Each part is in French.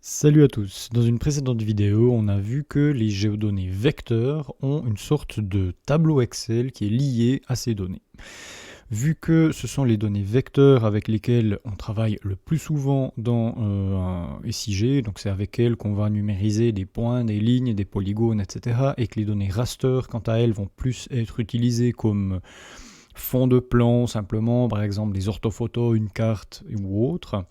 Salut à tous, dans une précédente vidéo, on a vu que les géodonnées vecteurs ont une sorte de tableau Excel qui est lié à ces données. Vu que ce sont les données vecteurs avec lesquelles on travaille le plus souvent dans un SIG, donc c'est avec elles qu'on va numériser des points, des lignes, des polygones, etc. Et que les données raster, quant à elles, vont plus être utilisées comme fond de plan, simplement, par exemple des orthophotos, une carte ou autre.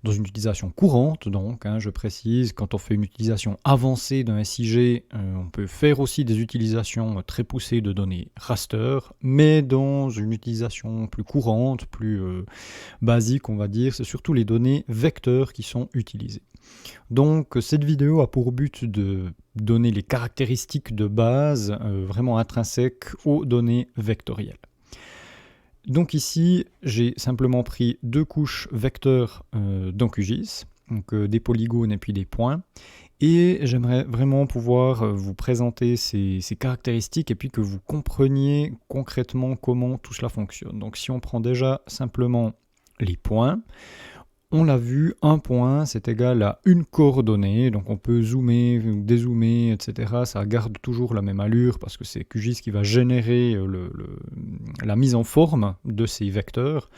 Dans une utilisation courante, donc, je précise, quand on fait une utilisation avancée d'un SIG, on peut faire aussi des utilisations très poussées de données raster, mais dans une utilisation plus courante, plus basique, on va dire, c'est surtout les données vecteurs qui sont utilisées. Donc cette vidéo a pour but de donner les caractéristiques de base vraiment intrinsèques aux données vectorielles. Donc ici, j'ai simplement pris deux couches vecteurs dans QGIS, donc des polygones et puis des points, et j'aimerais vraiment pouvoir vous présenter ces caractéristiques et puis que vous compreniez concrètement comment tout cela fonctionne. Donc si on prend déjà simplement les points, on l'a vu, un point c'est égal à une coordonnée, donc on peut zoomer, dézoomer, etc. Ça garde toujours la même allure parce que c'est QGIS qui va générer la mise en forme de ces vecteurs.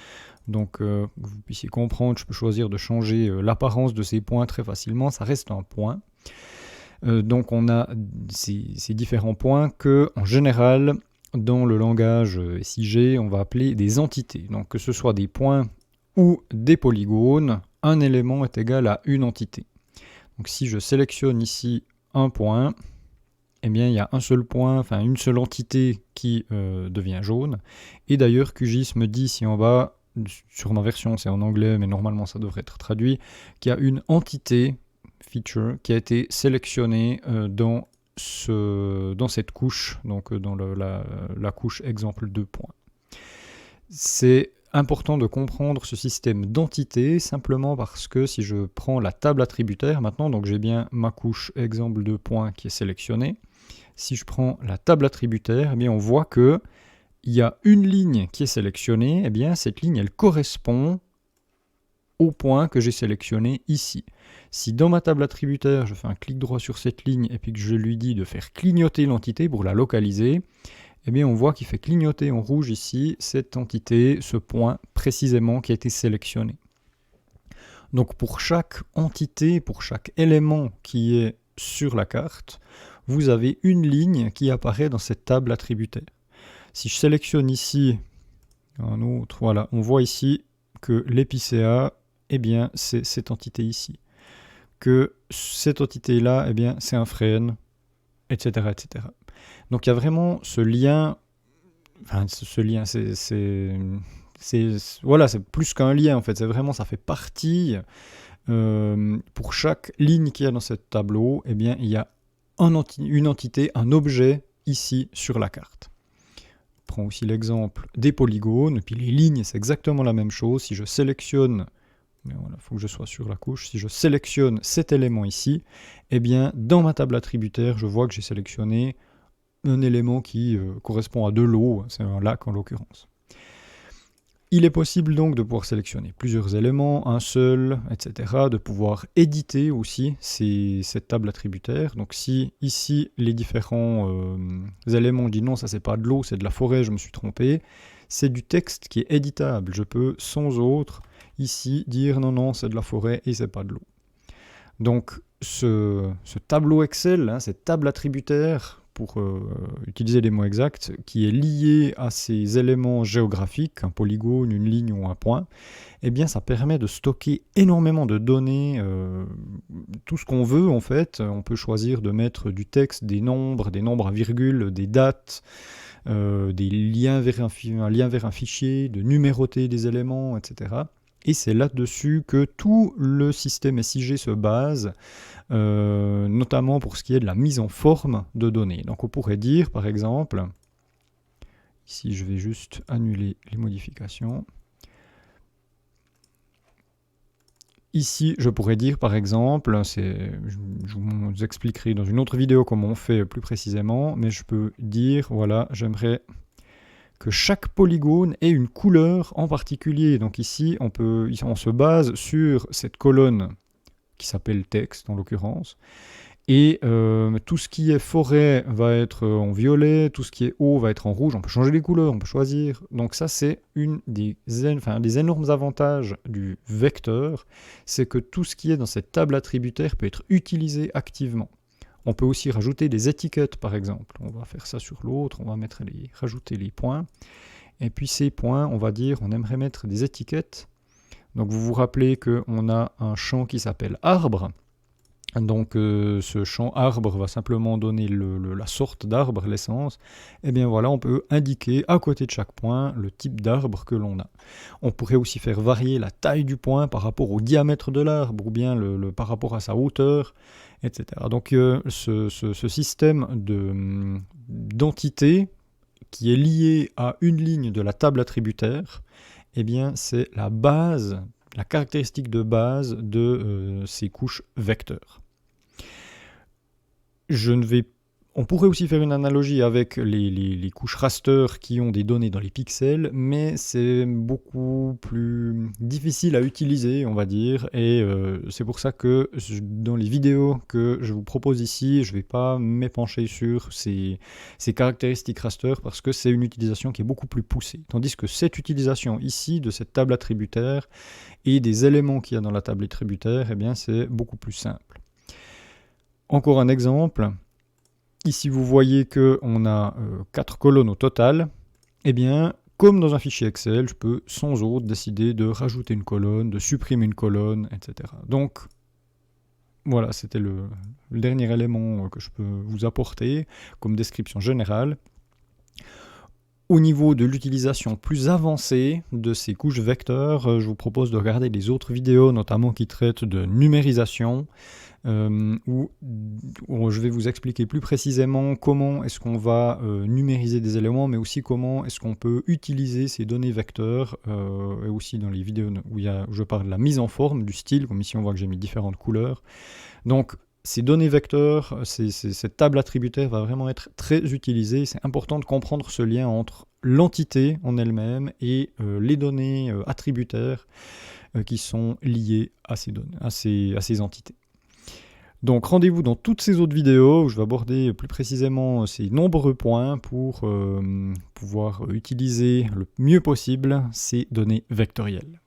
Donc que vous puissiez comprendre, je peux choisir de changer l'apparence de ces points très facilement, ça reste un point. Donc on a ces différents points que, en général, dans le langage SIG, on va appeler des entités. Donc que ce soit des points ou des polygones, un élément est égal à une entité. Donc si je sélectionne ici un point, eh bien il y a un seul point, enfin une seule entité qui devient jaune. Et d'ailleurs QGIS me dit ici en bas, sur ma version c'est en anglais mais normalement ça devrait être traduit, qu'il y a une entité, feature, qui a été sélectionnée dans cette couche, donc dans la couche exemple 2 points. C'est important de comprendre ce système d'entités simplement parce que si je prends la table attributaire maintenant, donc j'ai bien ma couche exemple de points qui est sélectionnée. Si je prends la table attributaire, eh bien on voit que il y a une ligne qui est sélectionnée, eh bien cette ligne elle correspond au point que j'ai sélectionné ici. Si dans ma table attributaire je fais un clic droit sur cette ligne et puis que je lui dis de faire clignoter l'entité pour la localiser, eh bien on voit qu'il fait clignoter en rouge ici cette entité, ce point précisément qui a été sélectionné. Donc pour chaque entité, pour chaque élément qui est sur la carte, vous avez une ligne qui apparaît dans cette table attributaire. Si je sélectionne ici un autre, voilà, on voit ici que l'épicéa, eh bien c'est cette entité ici. Que cette entité-là, eh bien c'est un frêne, etc., etc. Donc il y a vraiment ce lien, enfin ce lien, voilà, c'est plus qu'un lien en fait, c'est vraiment, ça fait partie, pour chaque ligne qu'il y a dans ce tableau, eh bien il y a une entité, un objet ici sur la carte. Je prends aussi l'exemple des polygones, et puis les lignes c'est exactement la même chose, si je sélectionne, mais voilà, il faut que je sois sur la couche. Si je sélectionne cet élément ici, eh bien, dans ma table attributaire, je vois que j'ai sélectionné un élément qui correspond à de l'eau, c'est un lac en l'occurrence. Il est possible donc de pouvoir sélectionner plusieurs éléments, un seul, etc., de pouvoir éditer aussi cette table attributaire. Donc si ici les différents éléments disent non, ça c'est pas de l'eau, c'est de la forêt, je me suis trompé, c'est du texte qui est éditable. Je peux sans autre ici dire non, non, c'est de la forêt et c'est pas de l'eau. Donc ce tableau Excel, cette table attributaire, pour utiliser les mots exacts, qui est lié à ces éléments géographiques, un polygone, une ligne ou un point, eh bien ça permet de stocker énormément de données, tout ce qu'on veut en fait. On peut choisir de mettre du texte, des nombres à virgule, des dates, des liens vers un lien vers un fichier, de numéroter des éléments, etc. Et c'est là-dessus que tout le système SIG se base, notamment pour ce qui est de la mise en forme de données. Donc on pourrait dire par exemple, ici je vais juste annuler les modifications. Ici je pourrais dire par exemple, je vous expliquerai dans une autre vidéo comment on fait plus précisément, mais je peux dire, voilà, j'aimerais que chaque polygone ait une couleur en particulier. Donc ici, on se base sur cette colonne qui s'appelle texte en l'occurrence. Et tout ce qui est forêt va être en violet, tout ce qui est eau va être en rouge. On peut changer les couleurs, on peut choisir. Donc ça, c'est un des énormes avantages du vecteur, c'est que tout ce qui est dans cette table attributaire peut être utilisé activement. On peut aussi rajouter des étiquettes, par exemple. On va faire ça sur l'autre, on va rajouter les points. Et puis ces points, on va dire, on aimerait mettre des étiquettes. Donc vous vous rappelez qu'on a un champ qui s'appelle arbre. Donc ce champ arbre va simplement donner la sorte d'arbre, l'essence. Et bien voilà, on peut indiquer à côté de chaque point le type d'arbre que l'on a. On pourrait aussi faire varier la taille du point par rapport au diamètre de l'arbre ou bien par rapport à sa hauteur, etc. Donc ce système d'entité qui est lié à une ligne de la table attributaire, eh bien c'est la base, la caractéristique de base de ces couches vecteurs. On pourrait aussi faire une analogie avec les couches raster qui ont des données dans les pixels, mais c'est beaucoup plus difficile à utiliser, on va dire, et c'est pour ça que dans les vidéos que je vous propose ici, je ne vais pas m'épancher sur ces caractéristiques raster parce que c'est une utilisation qui est beaucoup plus poussée. Tandis que cette utilisation ici de cette table attributaire et des éléments qu'il y a dans la table attributaire, eh bien c'est beaucoup plus simple. Encore un exemple, ici vous voyez qu'on a 4 colonnes au total, eh bien comme dans un fichier Excel, je peux sans autre décider de rajouter une colonne, de supprimer une colonne, etc. Donc voilà, c'était le dernier élément que je peux vous apporter comme description générale. Au niveau de l'utilisation plus avancée de ces couches vecteurs, je vous propose de regarder les autres vidéos, notamment qui traitent de numérisation, où je vais vous expliquer plus précisément comment est-ce qu'on va numériser des éléments, mais aussi comment est-ce qu'on peut utiliser ces données vecteurs, et aussi dans les vidéos où je parle de la mise en forme du style, comme ici on voit que j'ai mis différentes couleurs. Donc ces données vecteurs, cette table attributaire va vraiment être très utilisée. C'est important de comprendre ce lien entre l'entité en elle-même et les données attributaires qui sont liées à ces données, à ces entités. Donc rendez-vous dans toutes ces autres vidéos où je vais aborder plus précisément ces nombreux points pour pouvoir utiliser le mieux possible ces données vectorielles.